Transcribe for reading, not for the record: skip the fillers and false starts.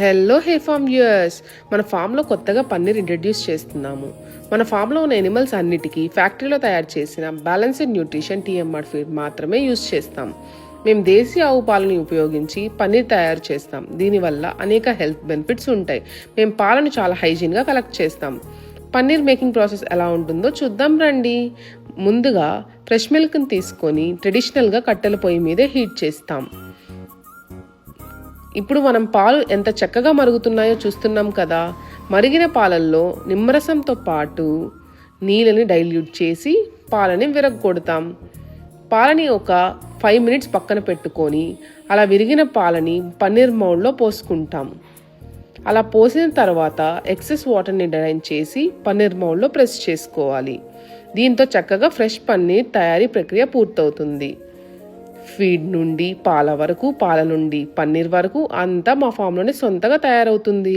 Hello hey form viewers, మన ఫామ్లో కొత్తగా పన్నీర్ ఇంట్రడ్యూస్ చేస్తున్నాము. మన ఫామ్లో ఉన్న ఎనిమల్స్ అన్నిటికీ ఫ్యాక్టరీలో తయారు చేసిన బ్యాలెన్స్డ్ న్యూట్రిషన్ టీఎంఆర్ ఫీడ్ మాత్రమే యూస్ చేస్తాం. మేము దేశీ ఆవు పాలని ఉపయోగించి పన్నీర్ తయారు చేస్తాం. దీనివల్ల అనేక హెల్త్ బెనిఫిట్స్ ఉంటాయి. మేము పాలను చాలా హైజీన్గా కలెక్ట్ చేస్తాం. పన్నీర్ మేకింగ్ ప్రాసెస్ ఎలా ఉంటుందో చూద్దాం రండి. ముందుగా ఫ్రెష్ మిల్క్ని తీసుకొని ట్రెడిషనల్గా కట్టెల పొయ్యి మీదే హీట్ చేస్తాం. ఇప్పుడు మనం పాలు ఎంత చక్కగా మరుగుతున్నాయో చూస్తున్నాం కదా. మరిగిన పాలల్లో నిమ్మరసంతో పాటు నీళ్ళని డైల్యూట్ చేసి పాలని విరగొడతాం. పాలని ఒక 5 మినిట్స్ పక్కన పెట్టుకొని అలా విరిగిన పాలని పన్నీర్ మౌల్డ్లో పోసుకుంటాం. అలా పోసిన తర్వాత ఎక్సెస్ వాటర్ని డ్రైన్ చేసి పన్నీర్ మౌల్డ్లో ప్రెస్ చేసుకోవాలి. దీంతో చక్కగా ఫ్రెష్ పన్నీర్ తయారీ ప్రక్రియ పూర్తవుతుంది. ఫీడ్ నుండి పాల వరకు, పాల నుండి పన్నీర్ వరకు అంతా మా ఫామ్లోనే సొంతగా తయారవుతుంది.